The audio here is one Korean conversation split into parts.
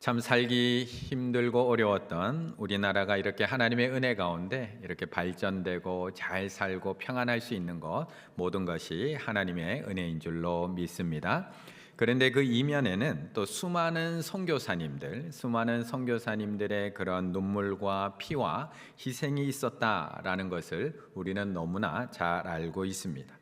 참 살기 힘들고 어려웠던 우리나라가 이렇게 하나님의 은혜 가운데 이렇게 발전되고 잘 살고 평안할 수 있는 것, 모든 것이 하나님의 은혜인 줄로 믿습니다. 그런데 그 이면에는 또 수많은 선교사님들의 그런 눈물과 피와 희생이 있었다라는 것을 우리는 너무나 잘 알고 있습니다.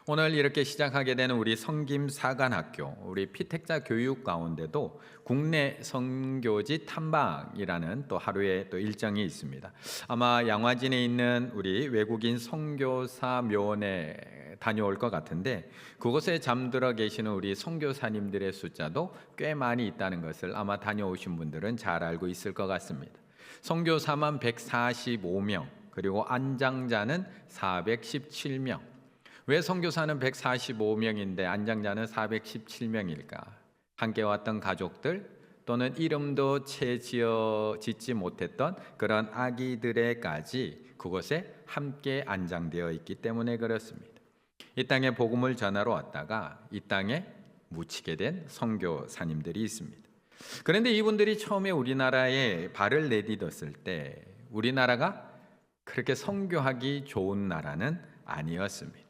오늘 이렇게 시작하게 되는 우리 성김사관학교, 우리 피택자 교육 가운데도 국내 선교지 탐방이라는 또 하루의 또 일정이 있습니다. 아마 양화진에 있는 우리 외국인 선교사 묘원에 다녀올 것 같은데, 그곳에 잠들어 계시는 우리 선교사님들의 숫자도 꽤 많이 있다는 것을 아마 다녀오신 분들은 잘 알고 있을 것 같습니다. 선교사만 145명, 그리고 안장자는 417명. 왜 선교사는 145명인데 안장자는 417명일까? 함께 왔던 가족들, 또는 이름도 채 짓지 못했던 그런 아기들에까지 그곳에 함께 안장되어 있기 때문에 그렇습니다. 이 땅에 복음을 전하러 왔다가 이 땅에 묻히게 된 선교사님들이 있습니다. 그런데 이분들이 처음에 우리나라에 발을 내딛었을 때 우리나라가 그렇게 선교하기 좋은 나라는 아니었습니다.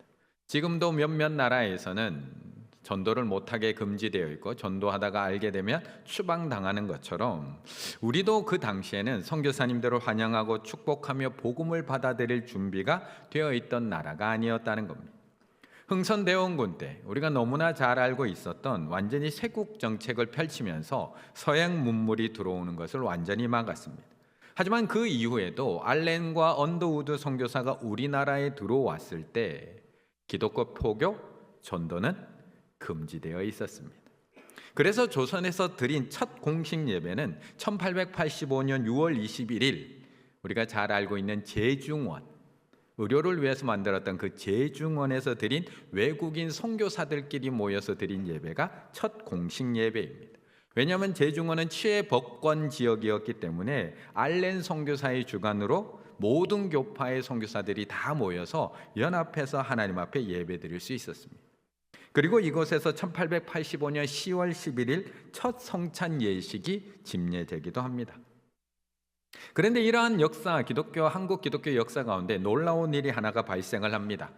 지금도 몇몇 나라에서는 전도를 못하게 금지되어 있고, 전도하다가 알게 되면 추방당하는 것처럼 우리도 그 당시에는 선교사님들을 환영하고 축복하며 복음을 받아들일 준비가 되어 있던 나라가 아니었다는 겁니다. 흥선대원군 때 우리가 너무나 잘 알고 있었던 완전히 세국 정책을 펼치면서 서양 문물이 들어오는 것을 완전히 막았습니다. 하지만 그 이후에도 알렌과 언더우드 선교사가 우리나라에 들어왔을 때 기독교 포교 전도는 금지되어 있었습니다. 그래서 조선에서 드린 첫 공식 예배는 1885년 6월 21일 우리가 잘 알고 있는 제중원, 의료를 위해서 만들었던 그 제중원에서 드린 외국인 선교사들끼리 모여서 드린 예배가 첫 공식 예배입니다. 왜냐하면 제중원은 치외법권 지역이었기 때문에 알렌 선교사의 주관으로 모든 교파의 선교사들이 다 모여서 연합해서 하나님 앞에 예배드릴 수 있었습니다. 그리고 이곳에서 1885년 10월 11일 첫 성찬 예식이 집례되기도 합니다. 그런데 이러한 역사, 한국 기독교 역사 가운데 놀라운 일이 하나가 발생을 합니다.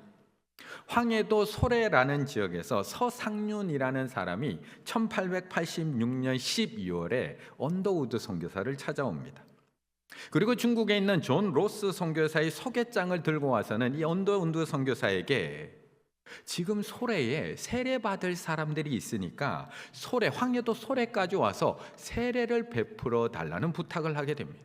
황해도 소래라는 지역에서 서상륜이라는 사람이 1886년 12월에 언더우드 선교사를 찾아옵니다. 그리고 중국에 있는 존 로스 선교사의 소개장을 들고 와서는 이 언더우드 선교사에게 지금 소래에 세례받을 사람들이 있으니까 황해도 소래까지 와서 세례를 베풀어 달라는 부탁을 하게 됩니다.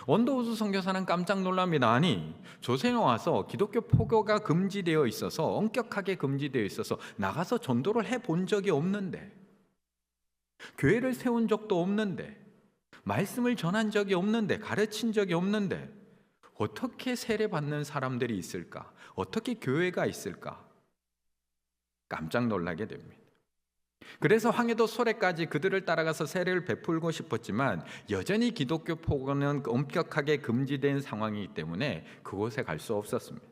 언더우드 선교사는 깜짝 놀랍니다. 아니, 조선에 와서 기독교 포교가 금지되어 있어서, 엄격하게 금지되어 있어서 나가서 전도를 해본 적이 없는데, 교회를 세운 적도 없는데, 말씀을 전한 적이 없는데, 가르친 적이 없는데 어떻게 세례받는 사람들이 있을까? 어떻게 교회가 있을까? 깜짝 놀라게 됩니다. 그래서 황해도 소래까지 그들을 따라가서 세례를 베풀고 싶었지만 여전히 기독교 포교는 엄격하게 금지된 상황이기 때문에 그곳에 갈 수 없었습니다.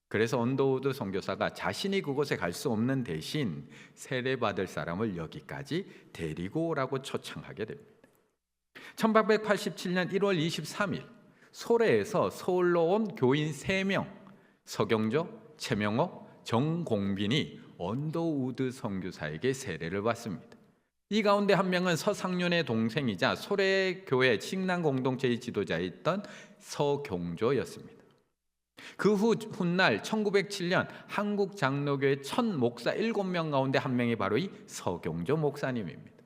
그래서 언더우드 선교사가 자신이 그곳에 갈 수 없는 대신 세례받을 사람을 여기까지 데리고 오라고 초청하게 됩니다. 1887년 1월 23일 소래에서 서울로 온 교인 3명, 서경조, 최명호, 정공빈이 언더우드 선교사에게 세례를 받습니다. 이 가운데 한 명은 서상륜의 동생이자 소래교회 칭남 공동체의 지도자였던 서경조였습니다. 그 훗날 1907년 한국 장로교회 첫 목사 7명 가운데 한 명이 바로 이 서경조 목사님입니다.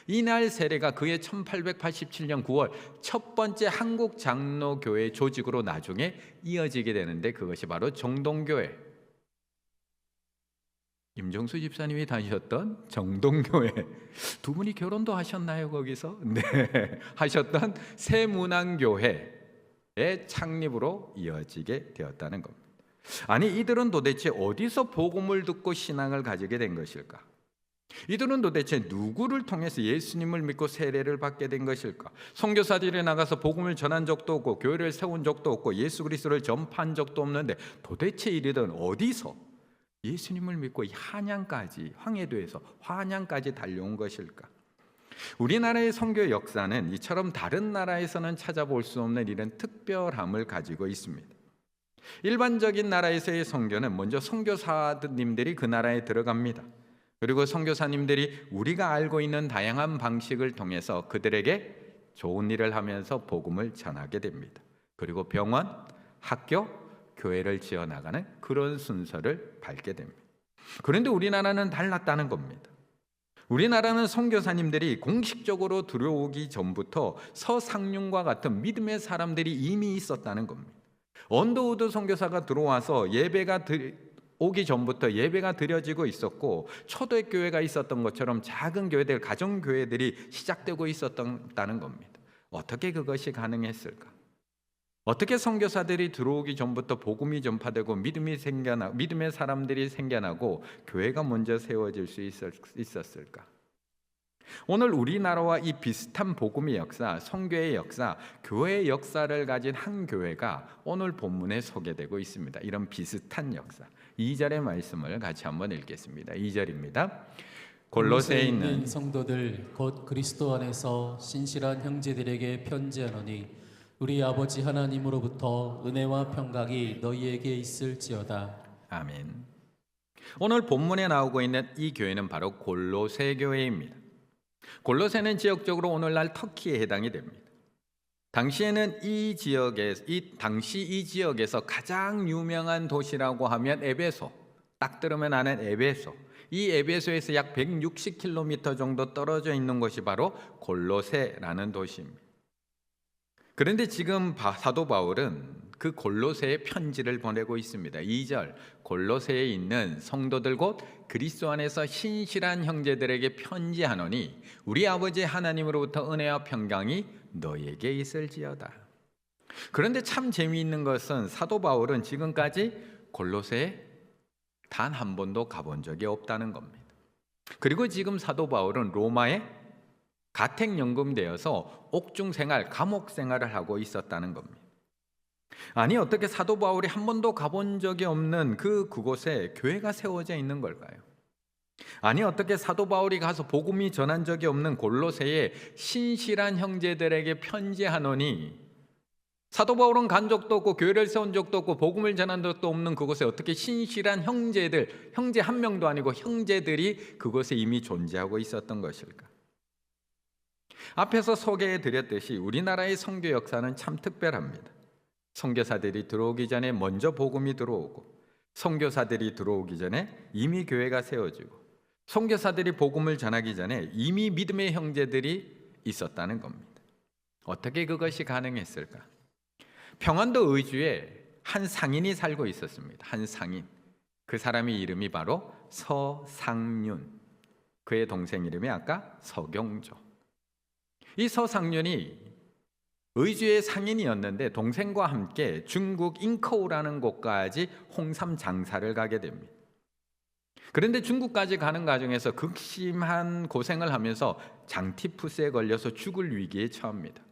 이날 세례가 그해 1887년 9월 첫 번째 한국 장로교회 조직으로 나중에 이어지게 되는데, 그것이 바로 정동교회, 임정수 집사님이 다니셨던 정동교회, 두 분이 결혼도 하셨나요 거기서? 네, 하셨던 새문안교회의 창립으로 이어지게 되었다는 겁니다. 아니, 이들은 도대체 어디서 복음을 듣고 신앙을 가지게 된 것일까? 이들은 도대체 누구를 통해서 예수님을 믿고 세례를 받게 된 것일까? 선교사들이 나가서 복음을 전한 적도 없고 교회를 세운 적도 없고 예수 그리스도를 전파한 적도 없는데 도대체 이들은 어디서 예수님을 믿고 이 한양까지, 황해도에서 한양까지 달려온 것일까? 우리나라의 선교 역사는 이처럼 다른 나라에서는 찾아볼 수 없는 이런 특별함을 가지고 있습니다. 일반적인 나라에서의 선교는 먼저 선교사님들이 그 나라에 들어갑니다. 그리고 선교사님들이 우리가 알고 있는 다양한 방식을 통해서 그들에게 좋은 일을 하면서 복음을 전하게 됩니다. 그리고 병원, 학교, 교회를 지어나가는 그런 순서를 밟게 됩니다. 그런데 우리나라는 달랐다는 겁니다. 우리나라는 선교사님들이 공식적으로 들어오기 전부터 서상륜과 같은 믿음의 사람들이 이미 있었다는 겁니다. 언더우드 선교사가 들어와서 예배가 오기 전부터 예배가 드려지고 있었고, 초대교회가 있었던 것처럼 작은 교회들, 가정교회들이 시작되고 있었다는 겁니다. 어떻게 그것이 가능했을까? 어떻게 선교사들이 들어오기 전부터 복음이 전파되고 믿음의 사람들이 생겨나고 교회가 먼저 세워질 수 있었을까? 오늘 우리나라와 이 비슷한 복음의 역사, 선교의 역사, 교회의 역사를 가진 한 교회가 오늘 본문에 소개되고 있습니다. 이런 비슷한 역사. 2절의 말씀을 같이 한번 읽겠습니다. 2절입니다. 골로새에 있는 성도들 곧 그리스도 안에서 신실한 형제들에게 편지하노니 우리 아버지 하나님으로부터 은혜와 평강이 너희에게 있을지어다. 아멘. 오늘 본문에 나오고 있는 이 교회는 바로 골로새 교회입니다. 골로새는 지역적으로 오늘날 터키에 해당이 됩니다. 당시에는 당시 이 지역에서 가장 유명한 도시라고 하면 에베소, 딱 들으면 아는 에베소. 이 에베소에서 약 160km 정도 떨어져 있는 곳이 바로 골로새라는 도시입니다. 그런데 지금 사도 바울은 그 골로새에 편지를 보내고 있습니다. 2절, 골로새에 있는 성도들 곧 그리스도 안에서 신실한 형제들에게 편지하노니 우리 아버지 하나님으로부터 은혜와 평강이 너에게 있을지어다. 그런데 참 재미있는 것은 사도 바울은 지금까지 골로새에 단 한 번도 가본 적이 없다는 겁니다. 그리고 지금 사도 바울은 로마에 가택연금되어서 옥중생활, 감옥생활을 하고 있었다는 겁니다. 아니, 어떻게 사도 바울이 한 번도 가본 적이 없는 그곳에 교회가 세워져 있는 걸까요? 아니, 어떻게 사도 바울이 가서 복음이 전한 적이 없는 골로새에 신실한 형제들에게 편지하노니, 사도 바울은 간 적도 없고 교회를 세운 적도 없고 복음을 전한 적도 없는 그곳에 어떻게 신실한 형제들, 형제 한 명도 아니고 형제들이 그곳에 이미 존재하고 있었던 것일까? 앞에서 소개해 드렸듯이 우리나라의 선교 역사는 참 특별합니다. 선교사들이 들어오기 전에 먼저 복음이 들어오고, 선교사들이 들어오기 전에 이미 교회가 세워지고, 선교사들이 복음을 전하기 전에 이미 믿음의 형제들이 있었다는 겁니다. 어떻게 그것이 가능했을까? 평안도 의주에 한 상인이 살고 있었습니다. 한 상인. 그 사람의 이름이 바로 서상륜. 그의 동생 이름이 아까 서경조. 이 서상륜이 의주의 상인이었는데 동생과 함께 중국 잉커우라는 곳까지 홍삼 장사를 가게 됩니다. 그런데 중국까지 가는 과정에서 극심한 고생을 하면서 장티푸스에 걸려서 죽을 위기에 처합니다.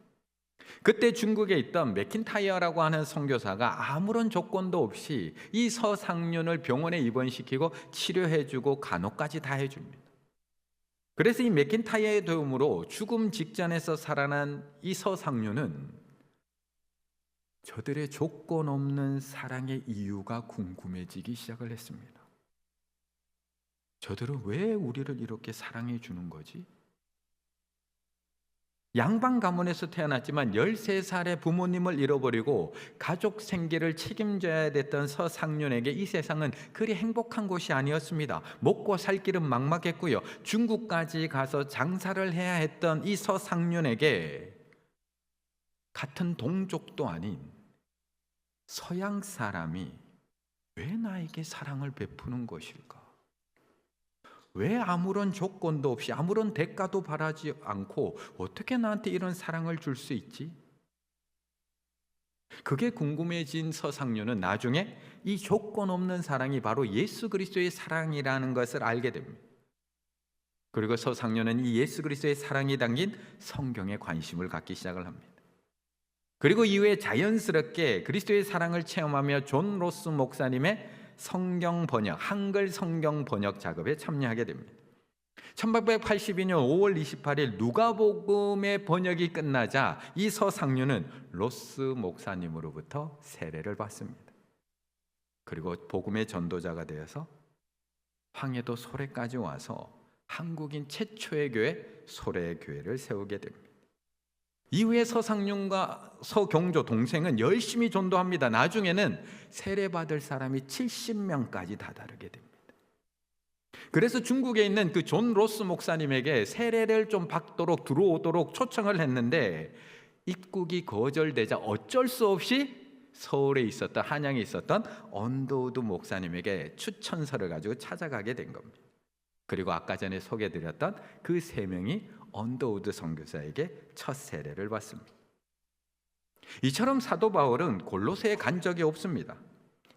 그때 중국에 있던 맥킨타이어라고 하는 선교사가 아무런 조건도 없이 이 서상륜을 병원에 입원시키고 치료해주고 간호까지 다 해줍니다. 그래서 이 맥킨타이어의 도움으로 죽음 직전에서 살아난 이 서상륜은 저들의 조건 없는 사랑의 이유가 궁금해지기 시작을 했습니다. 저들은 왜 우리를 이렇게 사랑해 주는 거지? 양반 가문에서 태어났지만 13살의 부모님을 잃어버리고 가족 생계를 책임져야 됐던 서상륜에게 이 세상은 그리 행복한 곳이 아니었습니다. 먹고 살 길은 막막했고요. 중국까지 가서 장사를 해야 했던 이 서상륜에게 같은 동족도 아닌 서양 사람이 왜 나에게 사랑을 베푸는 것일까? 왜 아무런 조건도 없이 아무런 대가도 바라지 않고 어떻게 나한테 이런 사랑을 줄 수 있지? 그게 궁금해진 서상륜은 나중에 이 조건 없는 사랑이 바로 예수 그리스도의 사랑이라는 것을 알게 됩니다. 그리고 서상륜은 이 예수 그리스도의 사랑이 담긴 성경에 관심을 갖기 시작을 합니다. 그리고 이후에 자연스럽게 그리스도의 사랑을 체험하며 존 로스 목사님의 성경 번역, 한글 성경 번역 작업에 참여하게 됩니다. 1882년 5월 28일 누가복음의 번역이 끝나자 이 서상류는 로스 목사님으로부터 세례를 받습니다. 그리고 복음의 전도자가 되어서 황해도 소래까지 와서 한국인 최초의 교회 소래교회를 세우게 됩니다. 이후에 서상륜과 서경조 동생은 열심히 전도합니다. 나중에는 세례받을 사람이 70명까지 다다르게 됩니다. 그래서 중국에 있는 그 존 로스 목사님에게 세례를 좀 받도록 들어오도록 초청을 했는데 입국이 거절되자 어쩔 수 없이 서울에 있었던, 한양에 있었던 언더우드 목사님에게 추천서를 가지고 찾아가게 된 겁니다. 그리고 아까 전에 소개해드렸던 그 세 명이 언더우드 선교사에게 첫 세례를 받습니다. 이처럼 사도 바울은 골로새에 간 적이 없습니다.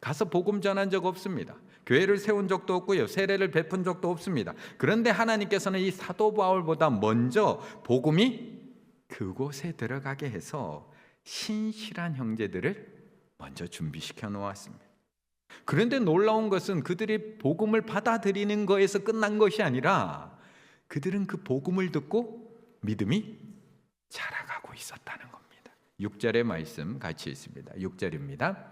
가서 복음 전한 적 없습니다. 교회를 세운 적도 없고요, 세례를 베푼 적도 없습니다. 그런데 하나님께서는 이 사도 바울보다 먼저 복음이 그곳에 들어가게 해서 신실한 형제들을 먼저 준비시켜 놓았습니다. 그런데 놀라운 것은 그들이 복음을 받아들이는 거에서 끝난 것이 아니라 그들은 그 복음을 듣고 믿음이 자라가고 있었다는 겁니다. 6절의 말씀 같이 있습니다. 6절입니다.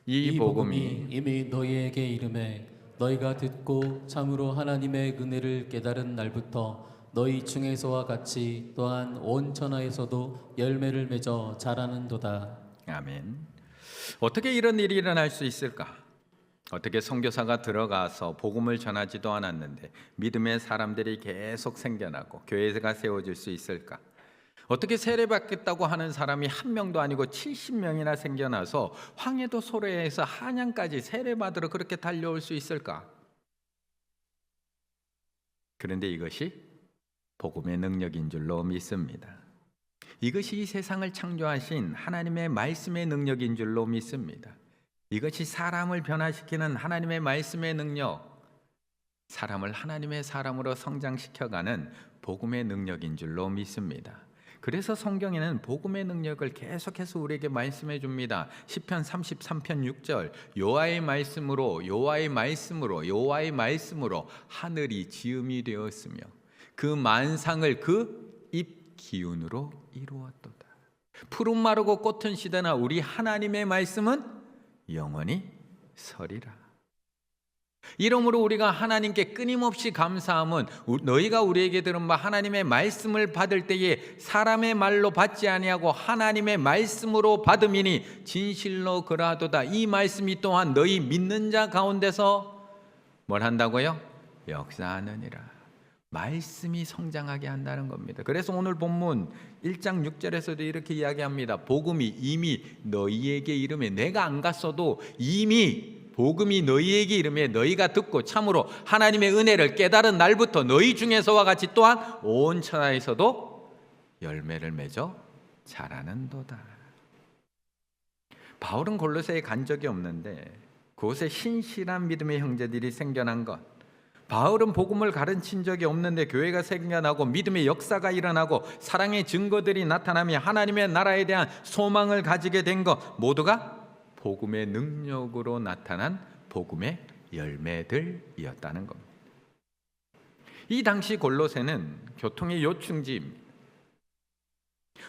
이 복음이 이미 너희에게 이름에 너희가 듣고 참으로 하나님의 은혜를 깨달은 날부터 너희 중에서와 같이 또한 온 천하에서도 열매를 맺어 자라는도다. 아멘. 어떻게 이런 일이 일어날 수 있을까? 어떻게 선교사가 들어가서 복음을 전하지도 않았는데 믿음의 사람들이 계속 생겨나고 교회가 세워질 수 있을까? 어떻게 세례받겠다고 하는 사람이 한 명도 아니고 70명이나 생겨나서 황해도 소래에서 한양까지 세례받으러 그렇게 달려올 수 있을까? 그런데 이것이 복음의 능력인 줄로 믿습니다. 이것이 이 세상을 창조하신 하나님의 말씀의 능력인 줄로 믿습니다. 이것이 사람을 변화시키는 하나님의 말씀의 능력, 사람을 하나님의 사람으로 성장시켜가는 복음의 능력인 줄로 믿습니다. 그래서 성경에는 복음의 능력을 계속해서 우리에게 말씀해 줍니다. 시편 33편 6절 여호와의 말씀으로 여호와의 말씀으로 여호와의 말씀으로 하늘이 지음이 되었으며 그 만상을 그 입 기운으로 이루었도다. 푸른 마르고 꽃은 시드나 우리 하나님의 말씀은 영원히 서리라. 이러므로 우리가 하나님께 끊임없이 감사함은 너희가 우리에게 들은 바 하나님의 말씀을 받을 때에 사람의 말로 받지 아니하고 하나님의 말씀으로 받음이니 진실로 그러하도다. 이 말씀이 또한 너희 믿는 자 가운데서 뭘 한다고요? 역사하느니라. 말씀이 성장하게 한다는 겁니다. 그래서 오늘 본문 1장 6절에서도 이렇게 이야기합니다. 복음이 이미 너희에게 이름에, 내가 안 갔어도 이미 복음이 너희에게 이름에 너희가 듣고 참으로 하나님의 은혜를 깨달은 날부터 너희 중에서와 같이 또한 온 천하에서도 열매를 맺어 자라는도다. 바울은 골로새에 간 적이 없는데 그곳에 신실한 믿음의 형제들이 생겨난 것, 바울은 복음을 가르친 적이 없는데 교회가 생겨나고 믿음의 역사가 일어나고 사랑의 증거들이 나타나며 하나님의 나라에 대한 소망을 가지게 된 것, 모두가 복음의 능력으로 나타난 복음의 열매들이었다는 겁니다. 이 당시 골로새는 교통의 요충지입니다.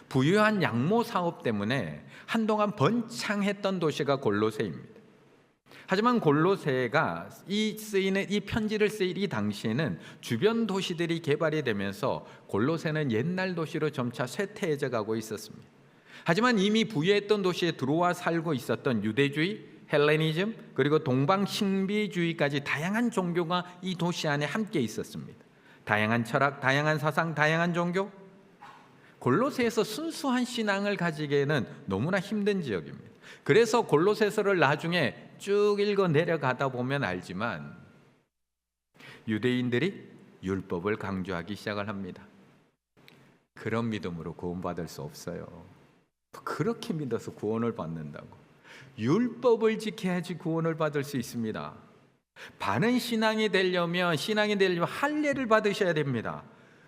부유한 양모 사업 때문에 한동안 번창했던 도시가 골로새입니다. 하지만 골로새가 이 편지를 쓰일 이 당시에는 주변 도시들이 개발이 되면서 골로새는 옛날 도시로 점차 쇠퇴해져 가고 있었습니다. 하지만 이미 부유했던 도시에 들어와 살고 있었던 유대주의, 헬레니즘, 그리고 동방 신비주의까지 다양한 종교가 이 도시 안에 함께 있었습니다. 다양한 철학, 다양한 사상, 다양한 종교. 골로새에서 순수한 신앙을 가지기에는 너무나 힘든 지역입니다. 그래서 골로새서를 나중에 쭉 읽어 내려가다 보면 알지만 유대인들이 율법을 강조하기 시작을 합니다. 그런 믿음으로 구원받을 수 없어요. 그렇게 믿어서 구원을 받는다고. 율법을 지켜야지 구원을 받을 수 있습니다. 바른 신앙이 되려면 할례를 받으셔야 됩니다.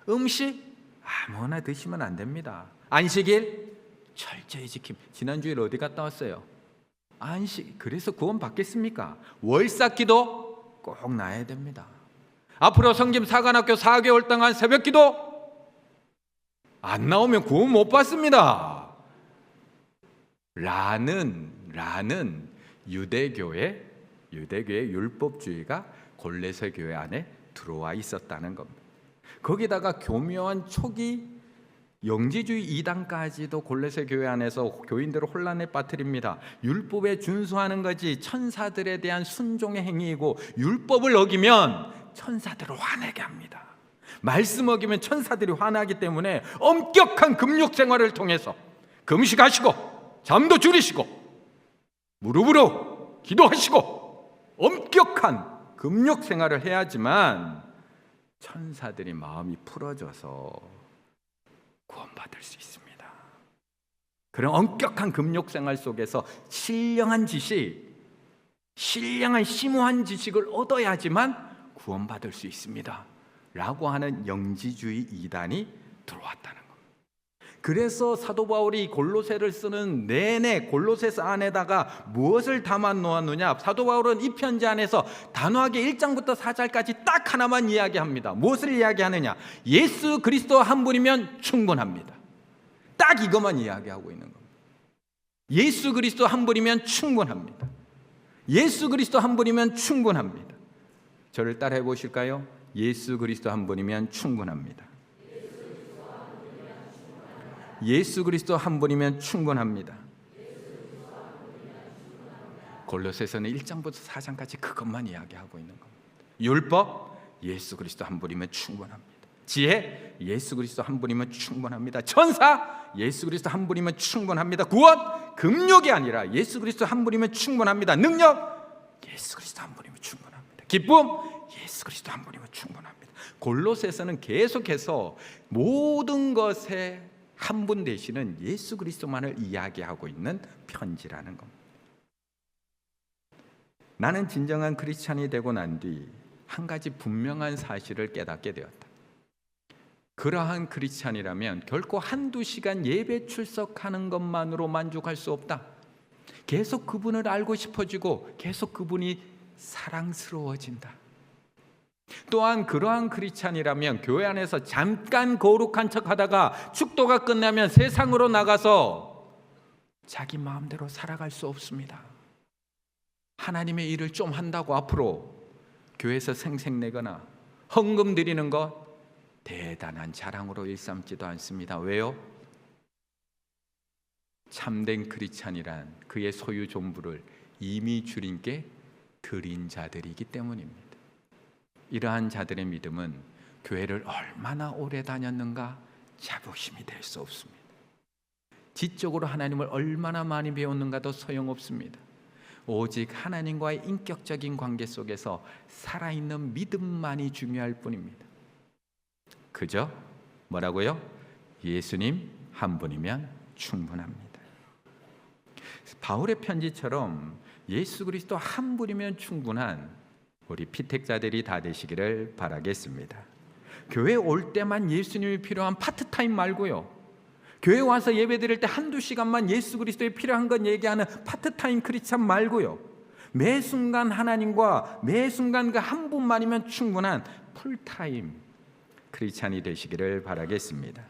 음식 아무나 드시면 안 됩니다. 안식일 철저히 지킴. 지난주에 어디 갔다 왔어요? 안식. 그래서 구원 받겠습니까? 월삭기도 꼭 나야 됩니다. 앞으로 성김 사관학교 4개월 동안 새벽기도 안 나오면 구원 못 받습니다. 라는 유대교의 율법주의가 골로새 교회 안에 들어와 있었다는 겁니다. 거기다가 교묘한 초기 영지주의 이단까지도 골로새 교회 안에서 교인들을 혼란에 빠뜨립니다. 율법에 준수하는 것이 천사들에 대한 순종의 행위이고, 율법을 어기면 천사들을 화내게 합니다. 말씀 어기면 천사들이 화나기 때문에 엄격한 금욕 생활을 통해서 금식하시고 잠도 줄이시고 무릎으로 기도하시고 엄격한 금욕 생활을 해야지만 천사들이 마음이 풀어져서 구원받을 수 있습니다. 그런 엄격한 금욕 생활 속에서 신령한 심오한 지식을 얻어야지만 구원받을 수 있습니다 라고 하는 영지주의 이단이 들어왔다는 겁니다. 그래서 사도 바울이 골로새를 쓰는 내내 골로새서 안에다가 무엇을 담아 놓았느냐? 사도 바울은 이 편지 안에서 단호하게 1장부터 4장까지 딱 하나만 이야기합니다. 무엇을 이야기하느냐? 예수 그리스도 한 분이면 충분합니다. 딱 이것만 이야기하고 있는 겁니다. 예수 그리스도 한 분이면 충분합니다. 예수 그리스도 한 분이면 충분합니다. 저를 따라해 보실까요? 예수 그리스도 한 분이면 충분합니다. 예수 그리스도 한 분이면 충분합니다. 골로새서는 1장부터 4장까지 그것만 이야기하고 있는 겁니다. 율법, 예수 그리스도 한 분이면 충분합니다. 지혜, 예수 그리스도 한 분이면 충분합니다. 천사, 예수 그리스도 한 분이면 충분합니다. 구원, 금욕이 아니라 예수 그리스도 한 분이면 충분합니다. 능력, 예수 그리스도 한 분이면 충분합니다. 기쁨, 예수 그리스도 한 분이면 충분합니다. 골로새서는 계속해서 모든 것에 한 분 되시는 예수 그리스도만을 이야기하고 있는 편지라는 겁니다. 나는 진정한 크리스찬이 되고 난 뒤 한 가지 분명한 사실을 깨닫게 되었다. 그러한 크리스찬이라면 결코 한두 시간 예배 출석하는 것만으로 만족할 수 없다. 계속 그분을 알고 싶어지고 계속 그분이 사랑스러워진다. 또한 그러한 크리스찬이라면 교회 안에서 잠깐 거룩한 척하다가 축도가 끝나면 세상으로 나가서 자기 마음대로 살아갈 수 없습니다. 하나님의 일을 좀 한다고 앞으로 교회에서 생색내거나 헌금 드리는 것 대단한 자랑으로 일삼지도 않습니다. 왜요? 참된 크리스찬이란 그의 소유 존부를 이미 주님께 드린 자들이기 때문입니다. 이러한 자들의 믿음은 교회를 얼마나 오래 다녔는가 자부심이 될 수 없습니다. 지적으로 하나님을 얼마나 많이 배웠는가도 소용없습니다. 오직 하나님과의 인격적인 관계 속에서 살아있는 믿음만이 중요할 뿐입니다. 그저 뭐라고요? 예수님 한 분이면 충분합니다. 바울의 편지처럼 예수 그리스도 한 분이면 충분한 우리 피택자들이 다 되시기를 바라겠습니다. 교회 올 때만 예수님이 필요한 파트타임 말고요, 교회 와서 예배 드릴 때 한두 시간만 예수 그리스도에 필요한 건 얘기하는 파트타임 크리스찬 말고요, 매 순간 하나님과 매 순간 그 한 분만이면 충분한 풀타임 크리스찬이 되시기를 바라겠습니다.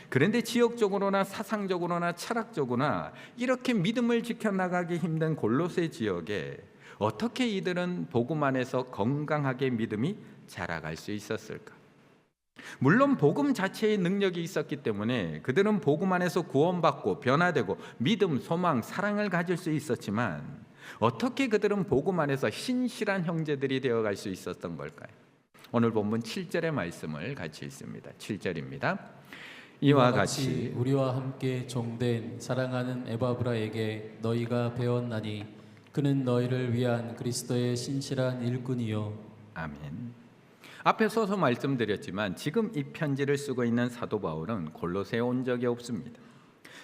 그런데 지역적으로나 사상적으로나 철학적으로나 이렇게 믿음을 지켜나가기 힘든 골로새 지역에 어떻게 이들은 복음 안에서 건강하게 믿음이 자라갈 수 있었을까? 물론 복음 자체의 능력이 있었기 때문에 그들은 복음 안에서 구원받고 변화되고 믿음, 소망, 사랑을 가질 수 있었지만 어떻게 그들은 복음 안에서 신실한 형제들이 되어갈 수 있었던 걸까요? 오늘 본문 7절의 말씀을 같이 읽습니다. 7절입니다. 이와 같이 우리와 함께 종된 사랑하는 에바브라에게 너희가 배웠나니 그는 너희를 위한 그리스도의 신실한 일꾼이요. 아멘. 앞에 서서 말씀드렸지만 지금 이 편지를 쓰고 있는 사도 바울은 골로새에 온 적이 없습니다.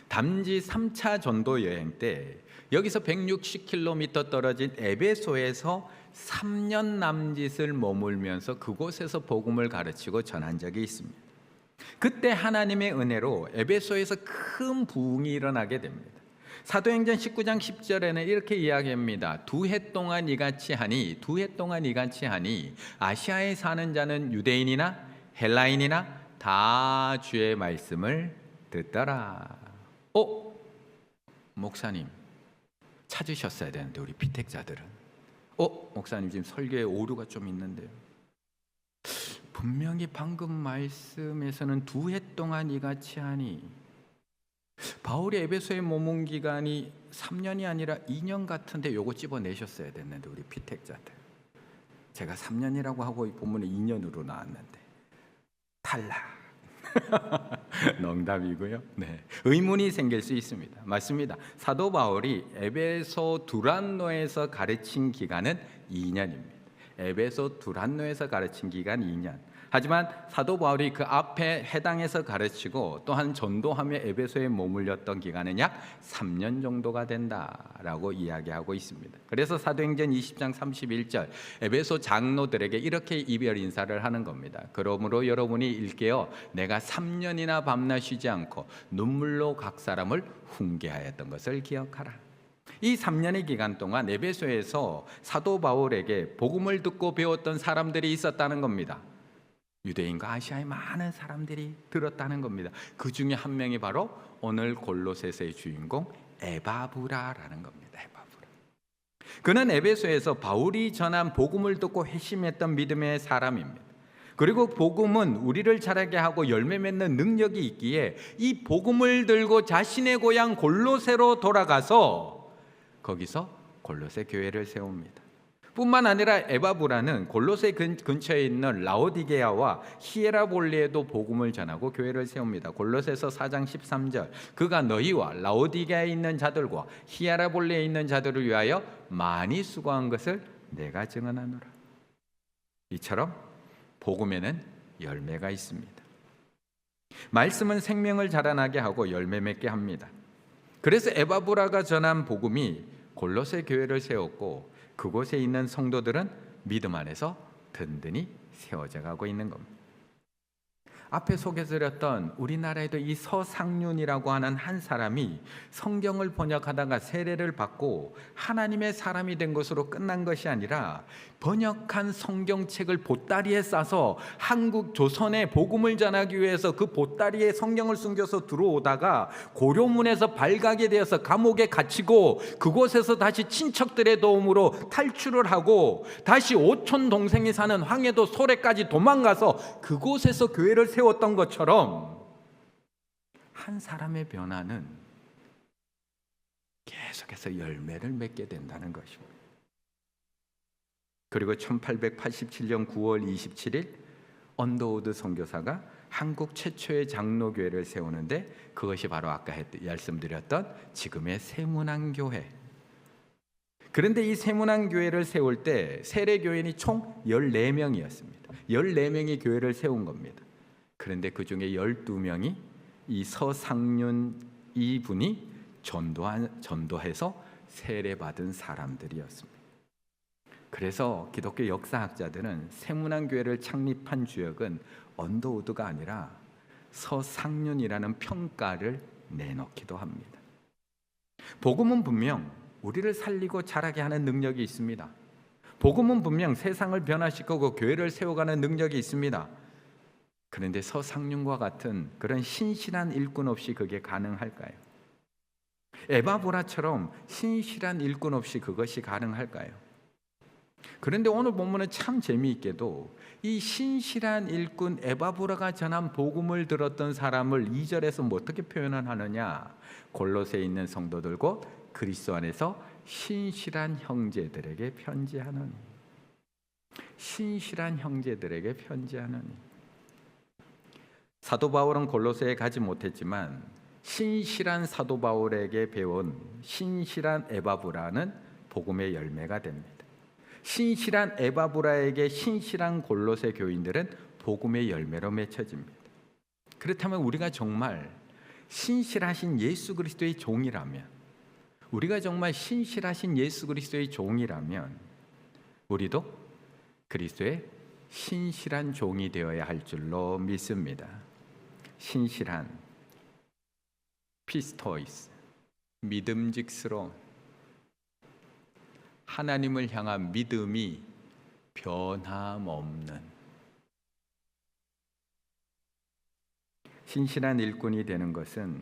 담지 3차 전도 여행 때 여기서 160km 떨어진 에베소에서 3년 남짓을 머물면서 그곳에서 복음을 가르치고 전한 적이 있습니다. 그때 하나님의 은혜로 에베소에서 큰 부흥이 일어나게 됩니다. 사도행전 19장 10절에는 이렇게 이야기합니다. 2해 동안 이같이 하니 아시아에 사는 자는 유대인이나 헬라인이나 다 주의 말씀을 듣더라. 목사님 찾으셨어야 되는데 우리 피택자들은 목사님 지금 설교에 오류가 좀 있는데요. 분명히 방금 말씀에서는 2해 동안 이같이 하니 바울이 에베소에 머문 기간이 3년이 아니라 2년 같은데 요거 집어내셨어야 됐는데 우리 피택자들 제가 3년이라고 하고 본문에 2년으로 나왔는데 탈락. 농담이고요. 네, 의문이 생길 수 있습니다. 맞습니다. 사도 바울이 에베소 두란노에서 가르친 기간은 2년입니다. 에베소 두란노에서 가르친 기간 2년. 하지만 사도 바울이 그 앞에 해당해서 가르치고 또한 전도하며 에베소에 머물렀던 기간은 약 3년 정도가 된다라고 이야기하고 있습니다. 그래서 사도행전 20장 31절 에베소 장로들에게 이렇게 이별 인사를 하는 겁니다. 그러므로 여러분이 일깨어 내가 3년이나 밤낮 쉬지 않고 눈물로 각 사람을 훈계하였던 것을 기억하라. 이 3년의 기간 동안 에베소에서 사도 바울에게 복음을 듣고 배웠던 사람들이 있었다는 겁니다. 유대인과 아시아의 많은 사람들이 들었다는 겁니다. 그 중에 한 명이 바로 오늘 골로새서의 주인공 에바브라라는 겁니다. 에바브라. 그는 에베소에서 바울이 전한 복음을 듣고 회심했던 믿음의 사람입니다. 그리고 복음은 우리를 자라게 하고 열매 맺는 능력이 있기에 이 복음을 들고 자신의 고향 골로새로 돌아가서 거기서 골로새 교회를 세웁니다. 뿐만 아니라 에바브라는 골로새 근처에 있는 라오디게아와 히에라볼리에도 복음을 전하고 교회를 세웁니다. 골로새서 4장 13절 그가 너희와 라오디게아에 있는 자들과 히에라볼리에 있는 자들을 위하여 많이 수고한 것을 내가 증언하노라. 이처럼 복음에는 열매가 있습니다. 말씀은 생명을 자라나게 하고 열매 맺게 합니다. 그래서 에바브라가 전한 복음이 골로새 교회를 세웠고 그곳에 있는 성도들은 믿음 안에서 든든히 세워져 가고 있는 겁니다. 앞에 소개드렸던 우리나라에도 이 서상륜이라고 하는 한 사람이 성경을 번역하다가 세례를 받고 하나님의 사람이 된 것으로 끝난 것이 아니라 번역한 성경책을 보따리에 싸서 한국 조선에 복음을 전하기 위해서 그 보따리에 성경을 숨겨서 들어오다가 고려문에서 발각이 되어서 감옥에 갇히고 그곳에서 다시 친척들의 도움으로 탈출을 하고 다시 오촌 동생이 사는 황해도 소래까지 도망가서 그곳에서 교회를 세웠던 것처럼 한 사람의 변화는 계속해서 열매를 맺게 된다는 것입니다. 그리고 1887년 9월 27일 언더우드 선교사가 한국 최초의 장로교회를 세우는데 그것이 바로 아까 말씀드렸던 지금의 세문안교회. 그런데 이 세문안교회를 세울 때 세례교인이 총 14명이었습니다. 14명이 교회를 세운 겁니다. 그런데 그 중에 12명이 이 서상륜 이분이 전도해서 세례받은 사람들이었습니다. 그래서 기독교 역사학자들은 세문안교회를 창립한 주역은 언더우드가 아니라 서상륜이라는 평가를 내놓기도 합니다. 복음은 분명 우리를 살리고 자라게 하는 능력이 있습니다. 복음은 분명 세상을 변화시키고 교회를 세워가는 능력이 있습니다. 그런데 서상륜과 같은 그런 신실한 일꾼 없이 그게 가능할까요? 에바브라처럼 신실한 일꾼 없이 그것이 가능할까요? 그런데 오늘 본문은 참 재미있게도 이 신실한 일꾼 에바브라가 전한 복음을 들었던 사람을 2절에서 뭐 어떻게 표현하느냐? 골로새에 있는 성도들 곧 그리스도 안에서 신실한 형제들에게 편지하노니. 신실한 형제들에게 편지하노니. 사도 바울은 골로새에 가지 못했지만 신실한 사도 바울에게 배운 신실한 에바브라는 복음의 열매가 됩니다. 신실한 에바브라에게 신실한 골로새 교인들은 복음의 열매로 맺혀집니다. 그렇다면 우리가 정말 신실하신 예수 그리스도의 종이라면, 우리가 정말 신실하신 예수 그리스도의 종이라면 우리도 그리스도의 신실한 종이 되어야 할 줄로 믿습니다. 신실한 피스토이스, 믿음직스러운 하나님을 향한 믿음이 변함없는 신실한 일꾼이 되는 것은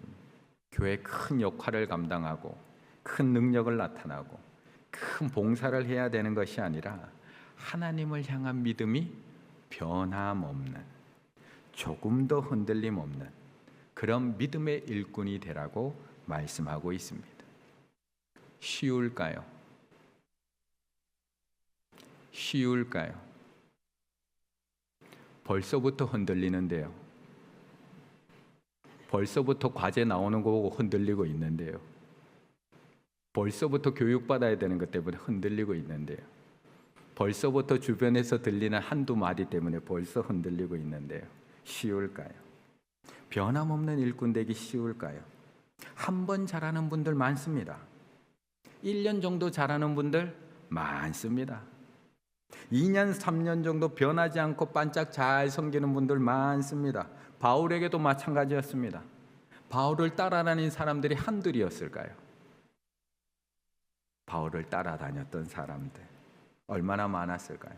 교회에 큰 역할을 감당하고 큰 능력을 나타나고 큰 봉사를 해야 되는 것이 아니라 하나님을 향한 믿음이 변함없는, 조금도 흔들림 없는 그런 믿음의 일꾼이 되라고 말씀하고 있습니다. 쉬울까요? 쉬울까요? 벌써부터 흔들리는데요. 벌써부터 과제 나오는 거 보고 흔들리고 있는데요. 벌써부터 교육받아야 되는 것 때문에 흔들리고 있는데요. 벌써부터 주변에서 들리는 한두 마디 때문에 벌써 흔들리고 있는데요. 쉬울까요? 변함없는 일꾼 되기 쉬울까요? 한 번 잘하는 분들 많습니다. 1년 정도 잘하는 분들 많습니다. 2년, 3년 정도 변하지 않고 반짝 잘 섬기는 분들 많습니다. 바울에게도 마찬가지였습니다. 바울을 따라다닌 사람들이 한둘이었을까요? 바울을 따라다녔던 사람들 얼마나 많았을까요?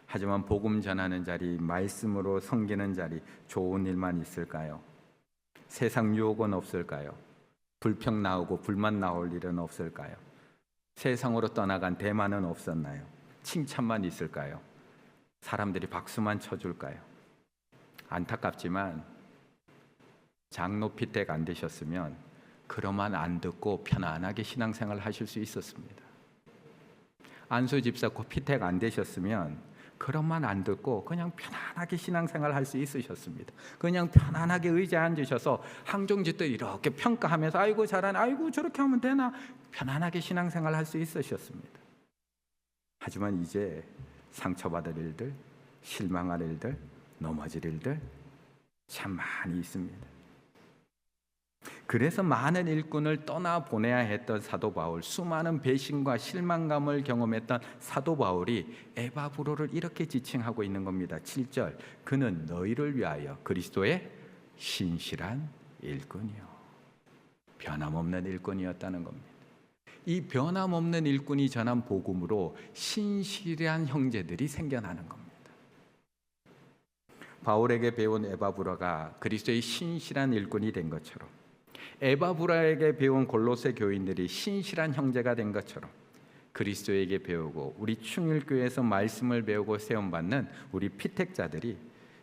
하지만 복음 전하는 자리, 말씀으로 섬기는 자리, 좋은 일만 있을까요? 세상 유혹은 없을까요? 불평 나오고 불만 나올 일은 없을까요? 세상으로 떠나간 대만은 없었나요? 칭찬만 있을까요? 사람들이 박수만 쳐줄까요? 안타깝지만 장로 피택 안 되셨으면 그러만 안 듣고 편안하게 신앙생활 하실 수 있었습니다. 안수 집사 피택 안 되셨으면 그런만 안 듣고 그냥 편안하게 신앙생활 할 수 있으셨습니다. 그냥 편안하게 의자에 앉으셔서 항종짓도 이렇게 평가하면서 아이고 잘하네, 아이고 저렇게 하면 되나, 편안하게 신앙생활 할 수 있으셨습니다. 하지만 이제 상처받을 일들, 실망할 일들, 넘어질 일들 참 많이 있습니다. 그래서 많은 일꾼을 떠나보내야 했던 사도 바울, 수많은 배신과 실망감을 경험했던 사도 바울이 에바브로를 이렇게 지칭하고 있는 겁니다. 7절, 그는 너희를 위하여 그리스도의 신실한 일꾼이요, 변함없는 일꾼이었다는 겁니다. 이 변함없는 일꾼이 전한 복음으로 신실한 형제들이 생겨나는 겁니다. 바울에게 배운 에바브로가 그리스도의 신실한 일꾼이 된 것처럼, 에바브라에게 배운 골로새 교인들이 신실한 형제가 된 것처럼, 그리스도에게 배우고 우리 충일교회에서 말씀을 배우고 세움받는 우리 피택자들이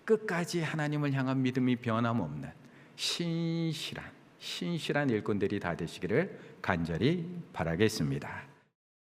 끝까지 하나님을 향한 믿음이 변함없는 신실한 일꾼들이 다 되시기를 간절히 바라겠습니다.